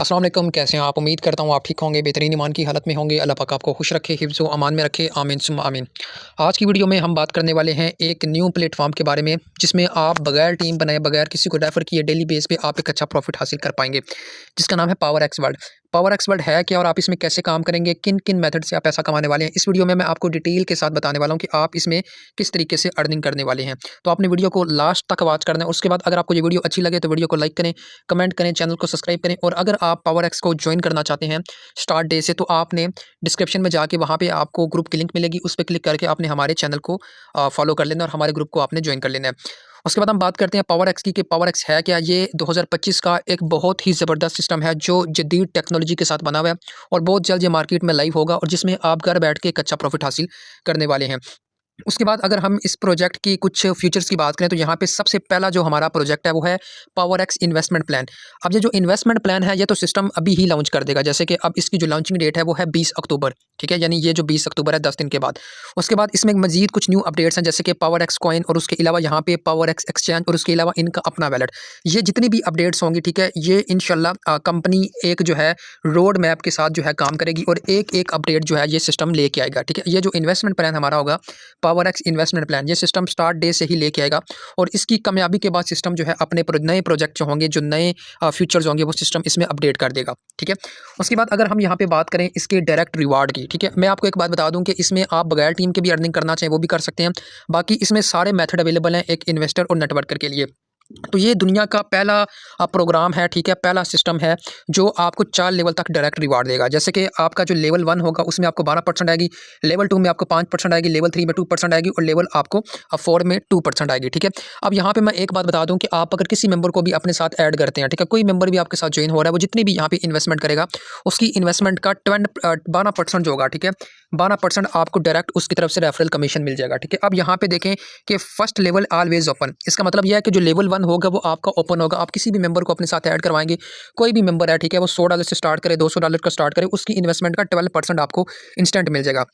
अस्सलाम वालेकुम, कैसे हैं आप? उम्मीद करता हूँ आप ठीक होंगे, बेहतरीन ईमान की हालत में होंगे। अल्लाह पाक आपको खुश रखे, हिफ्ज़ व अमान में रखे, आमीन सुम्मा आमीन। आज की वीडियो में हम बात करने वाले हैं एक न्यू प्लेटफॉर्म के बारे में, जिसमें आप बगैर टीम बनाए, बगैर किसी को रेफ़र किए डेली बेस पे आप एक अच्छा प्रॉफिट हासिल कर पाएंगे, जिसका नाम है power x world. Power x world है क्या और आप इसमें कैसे काम करेंगे, किन किन मेथड से आप पैसा कमाने वाले हैं, इस वीडियो में मैं आपको डिटेल के साथ बताने वाला हूँ कि आप इसमें किस तरीके से अर्निंग करने वाले हैं। तो आपने वीडियो को लास्ट तक वॉच करना है। उसके बाद अगर आपको ये वीडियो अच्छी लगे तो वीडियो को लाइक करें, कमेंट करें, चैनल को सब्सक्राइब करें। और अगर आप पावर एक्स को ज्वाइन करना चाहते हैं स्टार्ट डे से, तो आपने डिस्क्रिप्शन में जाके वहाँ पे आपको ग्रुप की लिंक मिलेगी, उस पर क्लिक करके आपने हमारे चैनल को फॉलो कर लेना और हमारे ग्रुप को आपने ज्वाइन कर लेना है। उसके बाद हम बात करते हैं पावर एक्स की कि पावर एक्स है क्या। ये 2025 का एक बहुत ही ज़बरदस्त सिस्टम है जो जदीद टेक्नोलॉजी के साथ बना हुआ है और बहुत जल्द ये मार्केट में लाइव होगा, और जिसमें आप घर बैठ के एक अच्छा प्रॉफिट हासिल करने वाले हैं। उसके बाद अगर हम इस प्रोजेक्ट की कुछ फीचर्स की बात करें तो यहाँ पे सबसे पहला जो हमारा प्रोजेक्ट है वो है पावर एक्स इन्वेस्टमेंट प्लान। अब ये जो इन्वेस्टमेंट प्लान है ये तो सिस्टम अभी ही लॉन्च कर देगा, जैसे कि अब इसकी जो लॉन्चिंग डेट है वो है 20 अक्टूबर, ठीक है, यानी ये जो 20 अक्टूबर है 10 दिन के बाद। उसके बाद इसमें मजीद कुछ न्यू अपडेट्स हैं, जैसे कि पावर एक्स कॉइन और उसके अलावा यहाँ पे पावर एक्स एक्सचेंज और उसके अलावा इनका अपना वैलेट। ये जितनी भी अपडेट्स होंगी, ठीक है, ये इंशाल्लाह कंपनी एक जो है रोड मैप के साथ जो है काम करेगी और एक एक अपडेट जो है ये सिस्टम लेके आएगा, ठीक है। ये जो इन्वेस्टमेंट प्लान हमारा होगा पावर एक्स इन्वेस्टमेंट प्लान, ये सिस्टम स्टार्ट डे से ही लेके आएगा और इसकी कामयाबी के बाद सिस्टम जो है अपने नए प्रोजेक्ट जो होंगे, जो नए फीचर्स होंगे, वो सिस्टम इसमें अपडेट कर देगा, ठीक है। उसके बाद अगर हम यहाँ पे बात करें इसके डायरेक्ट रिवार्ड की, ठीक है, मैं आपको एक बात बता दूं कि इसमें आप बगैर टीम के भी अर्निंग करना चाहें वो भी कर सकते हैं। बाकी इसमें सारे मेथड अवेलेबल हैं एक इन्वेस्टर और नेटवर्कर के लिए। तो ये दुनिया का पहला प्रोग्राम है, ठीक है, पहला सिस्टम है जो आपको 4 लेवल तक डायरेक्ट रिवार्ड देगा। जैसे कि आपका जो लेवल 1 होगा उसमें आपको 12% आएगी, लेवल 2 में आपको 5% आएगी, लेवल 3 में 2% आएगी और लेवल आपको 4 में 2% आएगी, ठीक है। अब यहाँ पे मैं एक बात बता दूं कि आप अगर किसी मेंबर को भी अपने साथ ऐड करते हैं, ठीक है, कोई मेंबर भी आपके साथ ज्वाइन हो रहा है, वो जितनी भी यहाँ पे इन्वेस्टमेंट करेगा उसकी इन्वेस्टमेंट का 12% जो होगा, ठीक है, 12% आपको डायरेक्ट उसकी तरफ से रेफरल कमीशन मिल जाएगा, ठीक है। अब यहाँ पे देखें कि फर्स्ट लेवल ऑलवेज ओपन, इसका मतलब यह है कि जो लेवल 1 होगा वो आपका ओपन होगा। आप किसी भी मेंबर को अपने साथ ऐड करवाएंगे, कोई भी मेंबर है, ठीक है, वो $100 से स्टार्ट करे, $200 का स्टार्ट करे, उसकी इन्वेस्टमेंट का 12% आपको इंस्टेंट मिल जाएगा।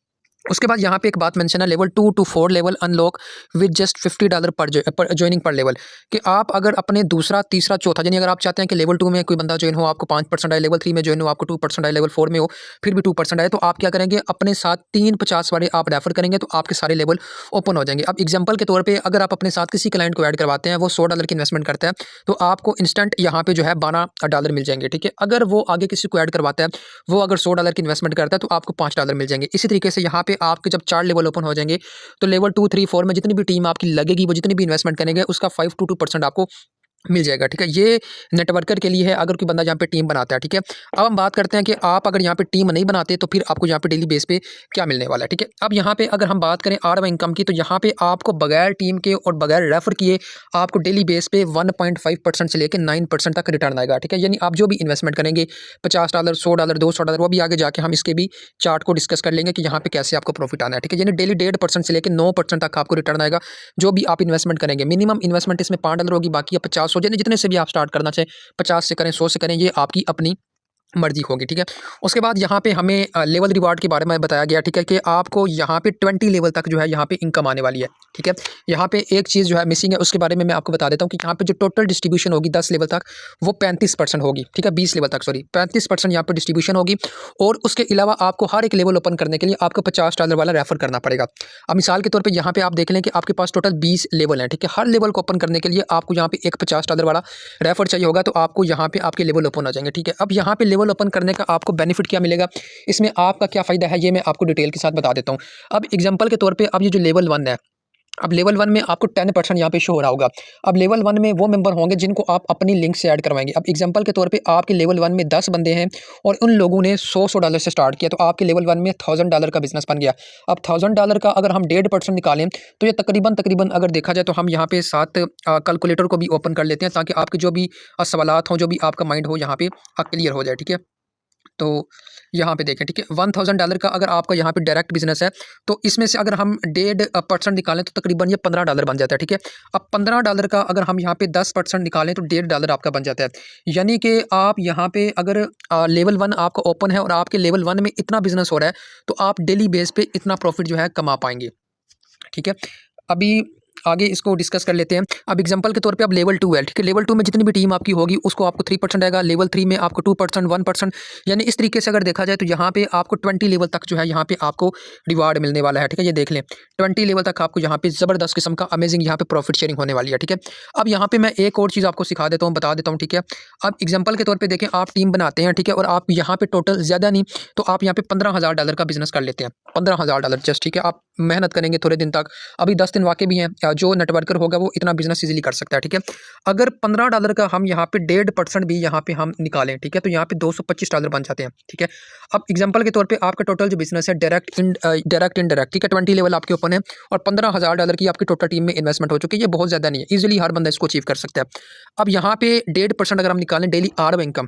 उसके बाद यहाँ पे एक बात मेंशन है, level 2 to 4 level unlock with just $50 पर ज्वाइनिंग पर लेवल, कि आप अगर अपने दूसरा तीसरा चौथा, यानी अगर आप चाहते हैं कि लेवल 2 में कोई बंदा ज्वाइन हो आपको 5% आए, लेवल 3 में ज्वाइन हो आपको 2% आए, लेवल 4 में हो फिर भी 2% आए, तो आप क्या करेंगे, अपने साथ 3 50 वाले आप रेफर करेंगे तो आपके सारे लेवल ओपन हो जाएंगे। अब एग्जाम्पल के तौर पर अगर आप अपने साथ किसी क्लाइंट को ऐड करवाते हैं, वो $100 की इन्वेस्टमेंट करता है, तो आपको इंस्टेंट यहाँ पे जो है $12 मिल जाएंगे, ठीक है। अगर वो आगे किसी को ऐड करवाता है, वो अगर $100 की इन्वेस्टमेंट करता है तो आपको $5 मिल जाएंगे। इसी तरीके से यहाँ पे आपके जब 4 लेवल ओपन हो जाएंगे तो लेवल 2 3 4 में जितनी भी टीम आपकी लगेगी, वो जितनी भी इन्वेस्टमेंट करेंगे उसका 5 to 2% आपको मिल जाएगा, ठीक है। ये नेटवर्कर के लिए है अगर कोई बंदा यहाँ पे टीम बनाता है, ठीक है। अब हम बात करते हैं कि आप अगर यहाँ पे टीम नहीं बनाते तो फिर आपको यहाँ पे डेली बेस पे क्या मिलने वाला है, ठीक है। अब यहाँ पे अगर हम बात करें आरओआई इनकम की, तो यहाँ पे आपको बगैर टीम के और बगैर रेफर किए आपको डेली बेस पे 1.5% से लेकर 9% तक रिटर्न आएगा, ठीक है। यानी आप जो भी इन्वेस्टमेंट करेंगे $50 $100 $200, वो भी आगे जाके हम इसके भी चार्ट को डिस्कस कर लेंगे कि यहाँ पे कैसे आपको प्रॉफिट आना है, ठीक है। यानी डेली 1.5% से लेकर 9% तक आपको रिटर्न आएगा जो भी आप इन्वेस्टमेंट करेंगे। मिनिमम इन्वेस्टमेंट इसमें $5 होगी, बाकी 50 हो जाए, जितने से भी आप स्टार्ट करना चाहें, 50 से करें, 100 से करें, ये आपकी अपनी मर्जी होगी, ठीक है। उसके बाद यहाँ पे हमें लेवल रिवार्ड के बारे में बताया गया, ठीक है, कि आपको यहाँ पे 20 लेवल तक जो है यहाँ पे इनकम आने वाली है, ठीक है। यहाँ पे एक चीज़ जो है मिसिंग है, उसके बारे में मैं आपको बता देता हूँ कि यहाँ पे जो टोटल डिस्ट्रीब्यूशन होगी 10 लेवल तक वो 35% होगी, ठीक है, 20 लेवल तक, सॉरी, 35% यहाँ पे डिस्ट्रीब्यूशन होगी। और उसके अलावा आपको हर एक लेवल ओपन करने के लिए आपको $50 वाला रेफर करना पड़ेगा। अब मिसाल के तौर पर यहाँ पे आप देख लें कि आपके पास टोटल 20 लेवल हैं, ठीक है। हर लेवल को ओपन करने के लिए आपको यहाँ पे एक $50 वाला रेफर चाहिए होगा, तो आपको यहाँ पे आपके लेवल ओपन हो जाएंगे, ठीक है। अब यहाँ पे लेवल ओपन करने का आपको बेनिफिट क्या मिलेगा, इसमें आपका क्या फ़ायदा है, ये मैं आपको डिटेल के साथ बता देता हूँ। अब एग्जांपल के तौर पे अब ये जो लेवल 1 है, अब लेवल 1 में आपको 10% यहाँ पे शो हो रहा होगा। अब लेवल 1 में वो मेंबर होंगे जिनको आप अपनी लिंक से ऐड करवाएंगे। अब एग्जांपल के तौर पे आपके लेवल 1 में 10 बंदे हैं और उन लोगों ने $100 से स्टार्ट किया, तो आपके लेवल 1 में $1000 का बिजनेस बन गया। अब $1000 का अगर हम 1.5% निकालें तो ये तकरीबन अगर देखा जाए तो हम यहाँ पे साथ कैलकुलेटर को भी ओपन कर लेते हैं ताकि आपके जो भी सवालात हों, जो भी आपका माइंड हो, यहाँ पे क्लियर हो जाए, ठीक है। तो यहाँ पे देखें, ठीक है, $1000 का अगर आपका यहाँ पे डायरेक्ट बिजनेस है तो इसमें से अगर हम 1.5% निकालें तो तकरीबन ये $15 बन जाता है, ठीक है। अब $15 का अगर हम यहाँ पे 10% निकालें तो $1.5 आपका बन जाता है। यानी कि आप यहाँ पे अगर लेवल 1 आपका ओपन है और आपके लेवल 1 में इतना बिजनेस हो रहा है तो आप डेली बेस पे इतना प्रॉफिट जो है कमा पाएंगे, ठीक है। अभी आगे इसको डिस्कस कर लेते हैं। अब एग्जांपल के तौर पे अब लेवल 2 है, ठीक है। लेवल 2 में जितनी भी टीम आपकी होगी उसको आपको 3% आएगा, लेवल 3 में आपको 2%, 1%, यानी इस तरीके से अगर देखा जाए तो यहाँ पे आपको 20 लेवल तक जो है यहाँ पे आपको रिवार्ड मिलने वाला है, ठीक है। ये देख लें 20 लेवल तक आपको यहाँ पे ज़बरदस्त किस्म का अमेजिंग यहाँ पे प्रॉफिट शेयरिंग होने वाली है, ठीक है। अब यहाँ पे मैं एक और चीज़ आपको सिखा देता हूँ, बता देता हूँ, ठीक है। अब एग्जाम्पल के तौर पर देखें, आप टीम बनाते हैं, ठीक है, और आप यहाँ पे टोटल ज़्यादा नहीं तो आप यहाँ पे $15,000 का बिजनेस कर लेते हैं, $15,000 जस्ट, ठीक है। आप मेहनत करेंगे थोड़े दिन तक, अभी 10 दिन वाकई भी हैं, जो नेटवर्कर होगा वो इतना बिजनेस इजीली कर सकता है, ठीक है। अगर $15 का हम यहाँ पे 1.5% भी यहाँ पे हम निकालें, ठीक है, तो यहाँ पे $225 बन जाते हैं, ठीक है। अब एग्जांपल के तौर पे आपका टोटल जो बिजनेस है डायरेक्ट इनडायरेक्ट, ठीक है, 20 लेवल आपके ओपन है और $15,000 की आपकी टोटल टीम में इन्वेस्टमेंट हो चुकी है। ये बहुत ज़्यादा नहीं है, ईजिली हर बंदा इसको अचीव कर सकता है। अब यहाँ पे 1.5% अगर हम निकालें डेली आर इनकम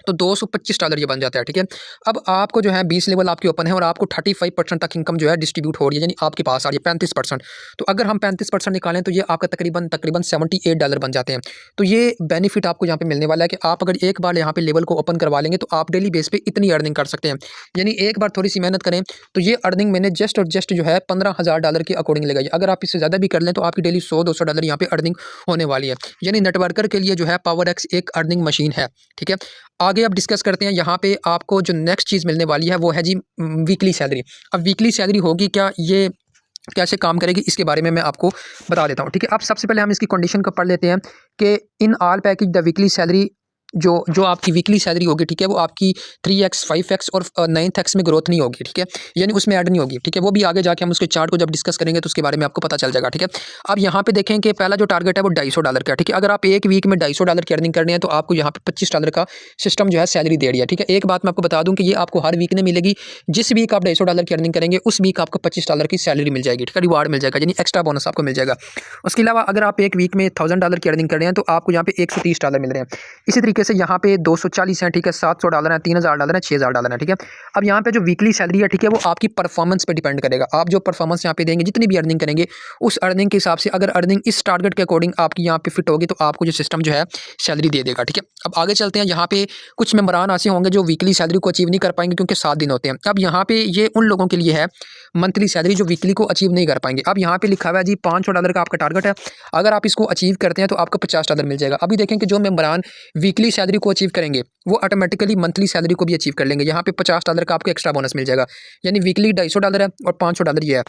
तो $225 ये बन जाता है, ठीक है। अब आपको जो है 20 लेवल आपके ओपन है और आपको 35% तक इनकम जो है डिस्ट्रीब्यूट हो रही है, यानी आपके पास आ रही है 35%। तो अगर हम 35% निकालें तो ये आपका तकरीबन $78 बन जाते हैं। तो ये बेनिफिट आपको यहाँ पे मिलने वाला है कि आप अगर एक बार यहाँ पे लेवल को ओपन करवा लेंगे तो आप डेली बेस पे इतनी अर्निंग कर सकते हैं। यानी एक बार थोड़ी सी मेहनत करें तो ये अर्निंग मैंने जस्ट और जस्ट जो है $15,000 के अकॉर्डिंग लगाई। अगर आप इससे ज़्यादा भी कर लें तो आपकी डेली $100-200 यहाँ पे अर्निंग होने वाली है। यानी नेटवर्कर के लिए जो है पावर एक्स एक अर्निंग मशीन है, ठीक है। आगे अब डिस्कस करते हैं। यहाँ पे आपको जो नेक्स्ट चीज़ मिलने वाली है वो है जी वीकली सैलरी। अब वीकली सैलरी होगी क्या, ये कैसे काम करेगी, इसके बारे में मैं आपको बता देता हूँ, ठीक है। अब सबसे पहले हम इसकी कंडीशन को पढ़ लेते हैं कि in all package the weekly salary जो आपकी वीकली सैलरी होगी, ठीक है, वो आपकी 3x 5x और 9x में ग्रोथ नहीं होगी, ठीक है, यानी उसमें ऐड नहीं होगी, ठीक है। वो भी आगे जाके हम उसके चार्ट को जब डिस्कस करेंगे तो उसके बारे में आपको पता चल जाएगा, ठीक है। अब यहाँ पे देखें कि पहला जो टारगेट है वो $250 का, ठीक है। अगर आप एक वीक में $250 की अर्निंग करनी है तो आपको यहाँ पे $25 का सिस्टम जो है सैलरी दे रही है, ठीक है। एक बात मैं आपको बता दूँ कि ये आपको हर वीक में मिलेगी। जिस वीक आप $250 की अर्निंग करेंगे उस वीक आपको $25 की सैलरी मिल जाएगी, ठीक है, रिवार्ड मिल जाएगा, यानी एक्स्ट्रा बोनस आपको मिल जाएगा। उसके अलावा अगर आप एक वीक में $1000 की अर्निंग कर रहे हैं तो आपको यहाँ पे $130 मिल रहे हैं। इसी तरीके से यहाँ पे 240 है, ठीक है, $700 है, $3000 है, $6000 है, ठीक है। अब यहाँ पे जो वीकली सैलरी है, ठीक है, वो आपकी परफॉर्मेंस पे डिपेंड करेगा। आप जो परफॉर्मेंस यहाँ पे देंगे, जितनी भी अर्निंग करेंगे उस अर्निंग के हिसाब से, अगर अर्निंग इस टारगेट के अकॉर्डिंग आपकी यहाँ पे फिट होगी तो आपको जो सिस्टम जो है सैलरी दे देगा, ठीक है। अब आगे चलते हैं। यहाँ पे कुछ मेंबरान ऐसे होंगे जो वीकली सैलरी को अचीव नहीं कर पाएंगे क्योंकि 7 दिन होते हैं। अब यहाँ पे ये उन लोगों के लिए है मंथली सैलरी जो वीकली को अचीव नहीं कर पाएंगे। अब यहाँ पे लिखा हुआ है जी $500 का आपका टारगेट है, अगर आप इसको अचीव करते हैं तो आपको $50 मिल जाएगा। अभी देखें कि जो मेंबरान वीकली सैलरी को अचीव करेंगे वो ऑटोमेटिकली मंथली सैलरी को भी अचीव कर लेंगे। यहाँ पे $50 का आपको एक्स्ट्रा बोनस मिल जाएगा, यानी वीकली $250 है और $500 ये है।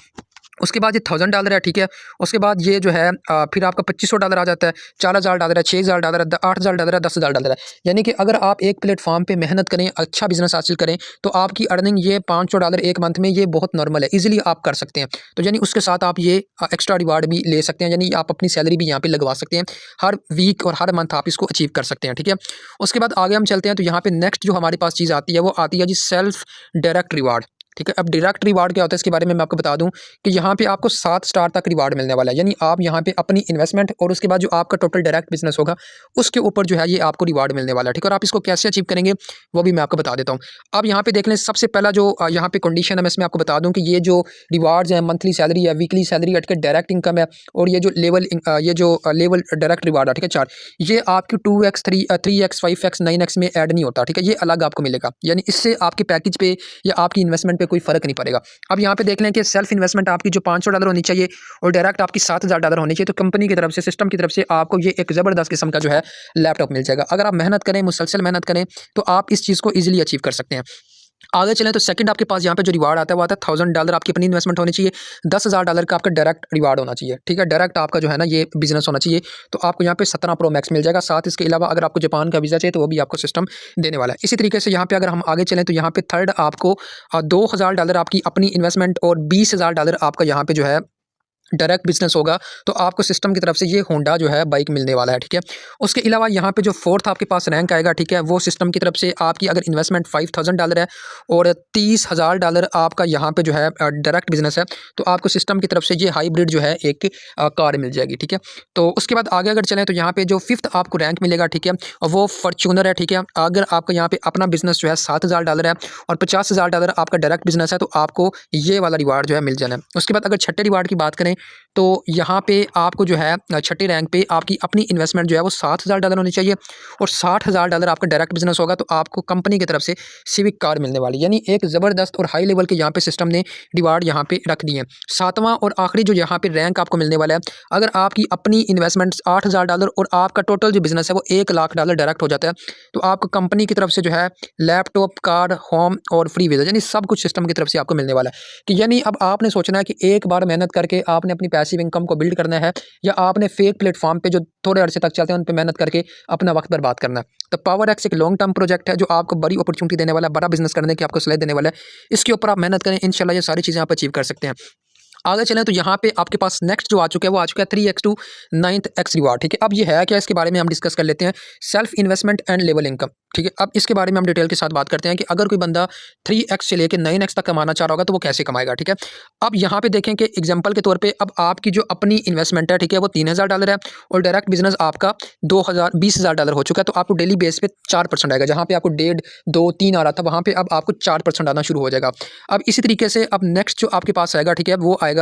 उसके बाद ये $1000 है, ठीक है। उसके बाद ये जो है फिर आपका $2500 आ जाता है, $4000 है, $6000 है, $8000 है, $10000 है। यानी कि अगर आप एक प्लेटफॉर्म पे मेहनत करें, अच्छा बिजनेस हासिल करें तो आपकी अर्निंग ये $500 एक मंथ में, ये बहुत नॉर्मल है, इजीली आप कर सकते हैं। तो यानी उसके साथ आप ये एक्स्ट्रा रिवार्ड भी ले सकते हैं, यानी आप अपनी सैलरी भी यहाँ पे लगवा सकते हैं। हर वीक और हर मंथ आप इसको अचीव कर सकते हैं, ठीक है। उसके बाद आगे हम चलते हैं तो यहाँ पे नेक्स्ट जो हमारे पास चीज़ आती है वो आती है जी सेल्फ डायरेक्ट रिवार्ड, ठीक है। अब डायरेक्ट रिवार्ड क्या होता है इसके बारे में मैं आपको बता दूं कि यहाँ पे आपको 7 स्टार तक रिवार्ड मिलने वाला है। यानी आप यहाँ पे अपनी इन्वेस्टमेंट और उसके बाद जो आपका टोटल डायरेक्ट बिजनेस होगा उसके ऊपर जो है ये आपको रिवार्ड मिलने वाला है, ठीक है। और आप इसको कैसे अचीव करेंगे वो भी मैं आपको बता देता हूँ। अब यहाँ पे देख लें, सबसे पहला जो यहाँ पे कंडीशन है मैं इसमें आपको बता दूँ कि ये जो रिवार्ड्स हैं, मंथली सैलरी है, वीकली सैलरी है, डायरेक्ट इनकम है और ये जो लेवल डायरेक्ट रिवार्ड है, ठीक है, 4, ये आपकी 2x 3x 5x 9x में ऐड नहीं होता, ठीक है, ये अलग आपको मिलेगा। यानी इससे आपके पैकेज पे या आपकी इन्वेस्टमेंट पे कोई फर्क नहीं पड़ेगा। अब यहाँ पे देख लें कि सेल्फ इन्वेस्टमेंट आपकी जो $500 होनी चाहिए और डायरेक्ट आपकी $7000 होनी चाहिए। तो कंपनी की तरफ से, सिस्टम की तरफ से आपको ये एक ज़बरदस्त किस्म का जो है लैपटॉप मिल जाएगा। अगर आप मेहनत करें, मुसलसल मेहनत करें तो आप इस चीज़ को ईजिली अचीव कर सकते हैं। आगे चलें तो सेकंड आपके पास यहाँ पे जो रिवार्ड आता है वो आता है $1000 आपकी अपनी इन्वेस्टमेंट होनी चाहिए, $10000 का आपका डायरेक्ट रिवार्ड होना चाहिए, ठीक है, डायरेक्ट आपका जो है ना ये बिजनेस होना चाहिए। तो आपको यहाँ पे 17 प्रो मैक्स मिल जाएगा। साथ इसके अलावा अगर आपको जापान का वीज़ा चाहिए तो वो भी आपको सिस्टम देने वाला है। इसी तरीके से यहाँ पे अगर हम आगे चलें तो यहाँ पे थर्ड आपको $2000 आपकी अपनी इन्वेस्टमेंट और $20000 आपका यहाँ पे जो है डायरेक्ट बिजनेस होगा। तो आपको सिस्टम की तरफ से ये होंडा जो है बाइक मिलने वाला है, ठीक है। उसके अलावा यहाँ पे जो फोर्थ आपके पास रैंक आएगा, ठीक है, वो सिस्टम की तरफ से आपकी अगर इन्वेस्टमेंट $5000 है और $30000 आपका यहाँ पे जो है डायरेक्ट बिजनेस है तो आपको सिस्टम की तरफ से ये हाइब्रिड जो है एक कार मिल जाएगी, ठीक है। तो उसके बाद आगे अगर चलें तो यहाँ पे जो फिफ्थ आपको रैंक मिलेगा, ठीक है, और वो फॉर्च्यूनर है, ठीक है। अगर आपका यहाँ पे अपना बिजनेस जो है $7000 है और $50000 आपका डायरेक्ट बिजनेस है तो आपको ये वाला रिवार्ड जो है मिल जाना है। उसके बाद अगर छठे रिवार्ड की बात करें तो यहाँ पे आपको जो है छठे रैंक पे आपकी अपनी इन्वेस्टमेंट जो है वो $7,000 होनी चाहिए और $60,000 आपका डायरेक्ट बिजनेस होगा तो आपको कंपनी की तरफ से सिविक कार मिलने वाली, यानी एक ज़बरदस्त और हाई लेवल के यहाँ पे सिस्टम ने रिवार्ड यहाँ पे रख दिए हैं। सातवां और आखिरी जो यहाँ पे रैंक आपको मिलने वाला है, अगर आपकी अपनी इन्वेस्टमेंट $8,000 और आपका टोटल जो बिजनेस है वो $1,00,000 डायरेक्ट हो जाता है, तो आपको कंपनी की तरफ से जो है लैपटॉप, कार, होम और फ्री वीज़ा, यानी सब कुछ सिस्टम की तरफ से आपको मिलने वाला है। कि यानी अब आपने सोचना है कि एक बार मेहनत करके आपने अपनी पैसिव इनकम को बिल्ड करना है, या आपने फेक प्लेटफॉर्म पे जो थोड़े अरसे तक चलते हैं उन पे मेहनत करके अपना वक्त बर्बाद करना है। तो पावर एक्स एक लॉन्ग टर्म प्रोजेक्ट है जो आपको बड़ी अपॉर्चुनिटी देने वाला है, बड़ा बिजनेस करने की आपको सलाह देने वाला है। इसके ऊपर आप मेहनत करें, इंशाल्लाह ये सारी चीज़ें आप अचीव कर सकते हैं। आगे चलें तो यहाँ पे आपके पास नेक्स्ट जो आ चुका है वो आ चुका है 3x to 9x रिवार्ड। ठीक है, अब ये है क्या, इसके बारे में हम डिस्कस कर लेते हैं। Self investment and level income. ठीक है, अब इसके बारे में हम डिटेल के साथ बात करते हैं कि अगर कोई बंदा 3x से लेकर 9x तक कमाना चाह रहा होगा तो वो कैसे कमाएगा। ठीक है, अब यहाँ पे देखें कि एग्जाम्पल के तौर पर अब आपकी जो अपनी इन्वेस्टमेंट है, ठीक है, वो $3,000 है और डायरेक्ट बिजनेस आपका $20,000 हो चुका है, तो आपको डेली बेस पे 4% आएगा। जहाँ पे आपको 1.5, 2, 3 आ रहा था, वहाँ पे अब आपको 4% आना शुरू हो जाएगा। अब इसी तरीके से अब नेक्स्ट जो आपके पास आएगा, ठीक है, वो आएगा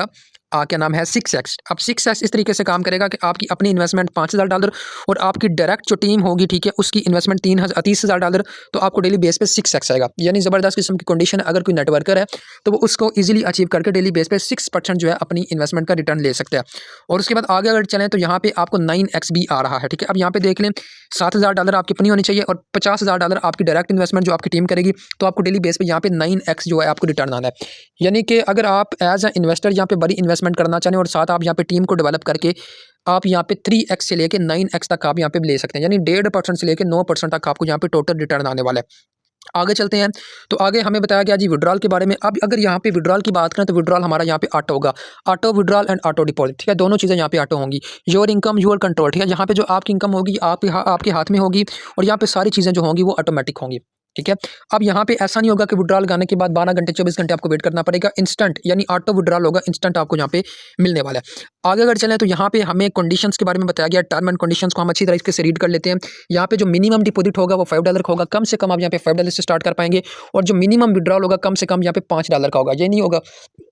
क्या नाम है 6x। अब 6x इस तरीके से काम करेगा कि आपकी अपनी इन्वेस्टमेंट $5,000 और आपकी डायरेक्ट जो टीम होगी, ठीक है, उसकी इन्वेस्टमेंट $30,000, तो आपको डेली बेस पे 6x आएगा। यानी ज़बरदस्त किस्म की कंडीशन है। अगर कोई नेटवर्कर है तो वो उसको इजीली अचीव करके डेली बेस पे 6% जो है अपनी इन्वेस्टमेंट का रिटर्न ले सकते हैं। और उसके बाद आगे अगर चलें तो यहाँ पे आपको 9x भी आ रहा है। ठीक है, अब यहाँ पे देख लें $7,000 आपकी अपनी होनी चाहिए और $50,000 आपकी डायरेक्ट इन्वेस्टमेंट जो आपकी टीम करेगी, तो आपको डेली बेस पे यहाँ पे 9x जो है आपको रिटर्न आना है। यानी कि अगर आप एज अ इन्वेस्टर यहाँ पे बड़ी इन्वेस्टमेंट करना चाहें और साथ आप यहाँ पे टीम को डेवलप करके आप यहाँ पे 3x से लेके 9x तक आप यहाँ पे ले सकते हैं, यानी 1.5% से लेके 9% तक आपको यहाँ पे टोटल रिटर्न आने वाला है। आगे चलते हैं तो आगे हमें बताया गया जी विड्रॉल के बारे में। अब अगर यहाँ पे विड्रॉल की बात करें तो विड्रॉल हमारा यहाँ पे ऑटो होगा, auto withdrawal and auto deposit. ठीक है, दोनों चीज़ें यहाँ पे ऑटो होंगी। Your income your control. ठीक है, यहाँ पे जो आपकी इनकम होगी आपके हाथ में होगी और यहाँ पे सारी चीज़ें जो होंगी वो ऑटोमेटिक होंगी। ठीक है, अब यहाँ पे ऐसा नहीं होगा कि विड्रॉल लगाने के बाद 12 घंटे 24 घंटे आपको वेट करना पड़ेगा। इंस्टेंट यानी ऑटो विड्रॉल होगा, इंस्टेंट आपको यहाँ पे मिलने वाला है। आगे अगर चलें तो यहाँ पे हमें कंडीशंस के बारे में बताया गया, टर्म एंड कंडीशंस को हम अच्छी तरीके से रीड कर लेते हैं। यहाँ पे जो मिनिमम डिपॉजिट होगा वो $5 का होगा, कम से कम आप यहाँ पे $5 से स्टार्ट कर पाएंगे। और जो मिनिमम विड्रॉल होगा कम से कम यहाँ पे $5 का होगा। ये नहीं होगा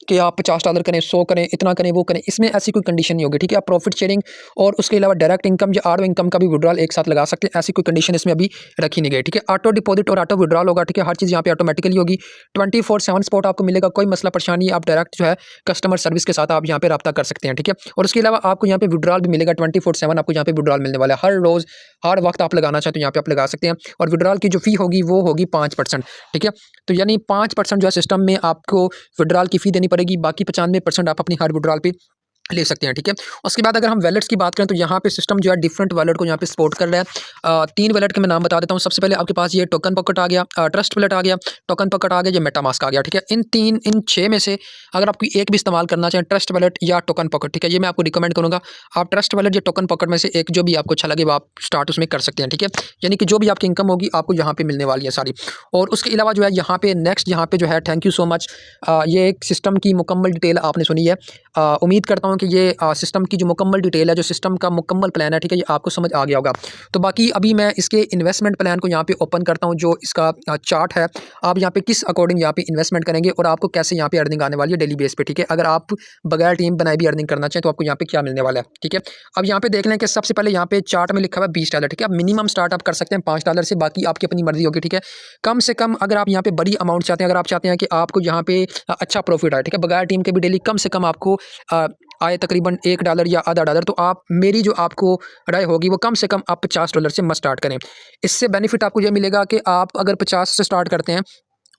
कि आप $50 करें, 100 करें, इतना करें, वो करें, इसमें ऐसी कोई कंडीशन नहीं होगी। ठीक है, आप प्रॉफिट शेयरिंग और उसके अलावा डायरेक्ट इनकम या आर इनकम का भी विड्रॉल एक साथ लगा सकते हैं, ऐसी कोई कंडीशन इसमें अभी रखी नहीं गई। ठीक है, ऑटो डिपॉजिट और ऑटो विड्रॉल होगा। ठीक है, हर चीज़ यहाँ पे ऑटोमेटिकली होगी। 24/7 सपोर्ट आपको मिलेगा, कोई मसला परेशानी आप डायरेक्ट जो है कस्टमर सर्विस के साथ आप यहाँ पे रब्ता कर सकते हैं। ठीक है, और उसके अलावा आपको यहाँ पे विड्रॉल भी मिलेगा 24/7 आपको यहाँ पे विड्रॉल मिलने वाला है। हर रोज़ हर वक्त आप लगाना चाहते हो यहाँ पे आप लगा सकते हैं। और विड्रॉल की जो फ़ी होगी वो होगी 5%। ठीक है, तो यानी 5% जो है सिस्टम में आपको विड्रॉल की फ़ी देनी पड़ेगी, बाकी 95% आप अपनी हर विड्रॉल पे ले सकते हैं। ठीक है, उसके बाद अगर हम वैलेट्स की बात करें तो यहाँ पे सिस्टम जो है डिफरेंट वैलेट को यहाँ पे सपोर्ट कर रहा है। 3 वैलेट के मैं नाम बता देता हूँ। सबसे पहले आपके पास ये टोकन पॉकेट आ गया, ट्रस्ट वैलेट आ गया, टोकन पॉकेट आ गया, ये मेटामास्क आ गया। ठीक है, इन 6 में से अगर आप कोई एक भी इस्तेमाल करना चाहें, ट्रस्ट वैलेट या टोकन पॉकेट, ठीक है, ये मैं आपको रिकमेंड करूँगा। आप ट्रस्ट वैलेट या टोकन पॉकेट में से एक जो भी आपको अच्छा लगे वो आप स्टार्ट उसमें कर सकते हैं। ठीक है, यानी कि जो भी आपकी इनकम होगी आपको यहाँ पे मिलने वाली है सारी। और उसके अलावा जो है यहाँ पे नेक्स्ट यहाँ पे जो है थैंक यू सो मच, ये एक सिस्टम की मुकम्मल डिटेल आपने सुनी है। उम्मीद करता हूँ कि ये सिस्टम की जो मुकम्मल डिटेल है, जो सिस्टम का मुकम्मल प्लान है, ठीक है, ये आपको समझ आ गया होगा। तो बाकी अभी मैं इसके इन्वेस्टमेंट प्लान को यहाँ पे ओपन करता हूँ, जो इसका चार्ट है। आप यहाँ पे किस अकॉर्डिंग यहाँ पे इन्वेस्टमेंट करेंगे और आपको कैसे यहाँ पे अर्निंग आने वाली है डेली बेस पे। ठीक है, अगर आप बगैर टीम बनाए भी अर्निंग करना चाहें तो आपको यहाँ पे क्या मिलने वाला है। ठीक है, अब यहाँ पे देख लें कि सबसे पहले यहाँ पे चार्ट में लिखा हुआ है $20। ठीक है, आप मिनिमम स्टार्ट आप कर सकते हैं $5 से, बाकी आपकी अपनी मर्जी होगी। ठीक है, कम से कम अगर आप यहाँ पे बड़ी अमाउंट चाहते हैं, अगर आप चाहते हैं कि आपको यहाँ पे अच्छा प्रॉफिट आए, ठीक है, बगैर टीम के भी डेली कम से कम आपको आए तकरीबन $1 या आधा डॉलर, तो आप मेरी जो आपको राय होगी वो कम से कम आप $50 से मत स्टार्ट करें। इससे बेनिफिट आपको ये मिलेगा कि आप अगर 50 से स्टार्ट करते हैं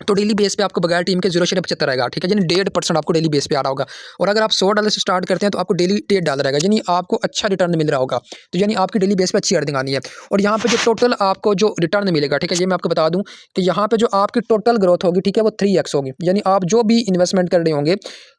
तो डेली बेस पे आपको बगैर टीम के 0.75 आएगा। ठीक है, यानी 1.5% आपको डेली बेस पे आ रहा होगा। और अगर आप $100 से स्टार्ट करते हैं तो आपको डेली $1.5 आएगा, यानी आपको अच्छा रिटर्न मिल रहा होगा। तो यानी आपकी डेली बेस पे अच्छी अर्निंग आनी है। और यहाँ पे जो टोटल आपको जो रिटर्न मिलेगा, ठीक है, ये मैं आपको बता दूं कि यहाँ पे जो आपकी टोटल ग्रोथ होगी, ठीक है, वो 3x होगी। यानी आप जो भी इन्वेस्टमेंट कर रहे होंगे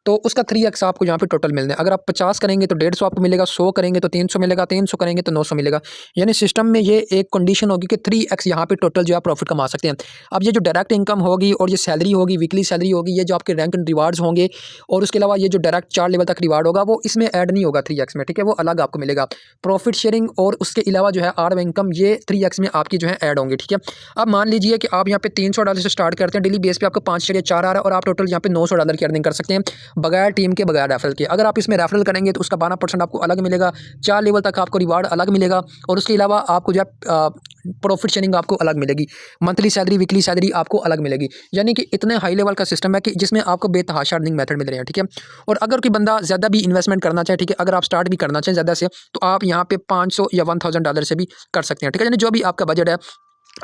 तो उसका 3x आपको यहाँ पे टोटल मिलना है। अगर आप 50 करेंगे तो 150 आपको मिलेगा, 100 करेंगे तो 300 मिलेगा, 300 करेंगे तो 900 मिलेगा। यानी सिस्टम में ये एक कंडीशन होगी कि 3x यहाँ पे टोटल जो है प्रॉफिट कमा सकते हैं। अब ये जो डायरेक्ट इनकम होगी और ये सैलरी होगी, वीकली सैलरी होगी, ये जो आपके रैंक एंड रिवार्ड्स होंगे और उसके अलावा ये जो डायरेक्ट 4 लेवल तक रिवार्ड होगा वो इसमें ऐड नहीं होगा 3x में। ठीक है, वो अलग आपको मिलेगा। प्रॉफिट शेयरिंग और उसके अलावा जो है आर इनकम ये 3x में आपकी जो है ऐड होंगे। ठीक है, अब मान लीजिए कि आप यहाँ पे $300 से स्टार्ट करते हैं, डेली बेस पे आपको $5.4 आ रहा है और आप टोटल यहाँ पे $900 की अर्निंग कर सकते हैं। बगैर टीम के, बगैर रेफरल के। अगर आप इसमें रेफरल करेंगे तो उसका 12% आपको अलग मिलेगा, 4 लेवल तक आपको रिवार्ड अलग मिलेगा, और उसके अलावा आपको जो है प्रॉफिट शेयरिंग आपको अलग मिलेगी, मंथली सैलरी, वीकली सैलरी आपको अलग मिलेगी। यानी कि इतने हाई लेवल का सिस्टम है कि जिसमें आपको बेतहाशा अर्निंग मेथड मिल रहे हैं, ठीक है। और अगर कोई बंदा ज़्यादा भी इन्वेस्टमेंट करना चाहे, ठीक है, अगर आप स्टार्ट भी करना चाहें ज़्यादा से, तो आप यहाँ पे 500 या $1000 से भी कर सकते हैं, ठीक है। यानी जो भी आपका बजट है,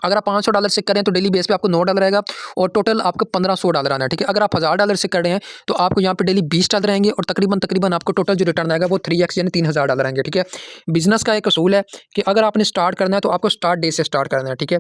अगर आप $500 से करें तो डेली बेस पे आपको $9 आएगा, और टोटल आपको $1500 आना है, ठीक है। अगर आप $1000 से कर रहे हैं तो आपको यहाँ पे डेली $20 आएंगे, और तकरीबन आपको टोटल जो रिटर्न आएगा वो 3x यानी $3000 आएंगे, ठीक है। बिजनेस का एक असूल है कि अगर आपने स्टार्ट करना है तो आपको स्टार्ट डे से स्टार्ट करना है, ठीक है।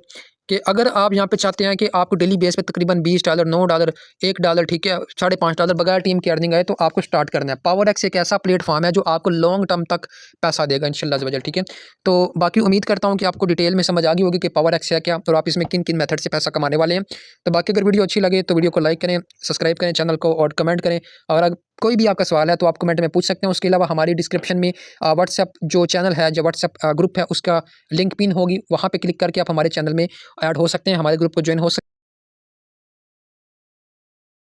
कि अगर आप यहाँ पे चाहते हैं कि आपको डेली बेस पे तकरीबन $20, $9, $1, ठीक है, $5.5 बगैर टीम की अर्निंग आए, तो आपको स्टार्ट करना है। पावर एक्स एक ऐसा प्लेटफॉर्म है जो आपको लॉन्ग टर्म तक पैसा देगा इंशाल्लाह अज़्ज़ वजल, ठीक है। तो बाकी उम्मीद करता हूँ कि आपको डिटेल में समझ आ गई होगी कि पावर एक्स है क्या, और आप इसमें किन किन मेथड से पैसा कमाने वाले हैं। तो बाकी अगर वीडियो अच्छी लगे तो वीडियो को लाइक करें, सब्सक्राइब करें चैनल को, और कमेंट करें। और अगर कोई भी आपका सवाल है तो आप कमेंट में पूछ सकते हैं। उसके अलावा हमारी डिस्क्रिप्शन में व्हाट्सएप जो चैनल है, जो व्हाट्सएप ग्रुप है, उसका लिंक पिन होगी, वहाँ पे क्लिक करके आप हमारे चैनल में ऐड हो सकते हैं, हमारे ग्रुप को ज्वाइन हो सकते हैं।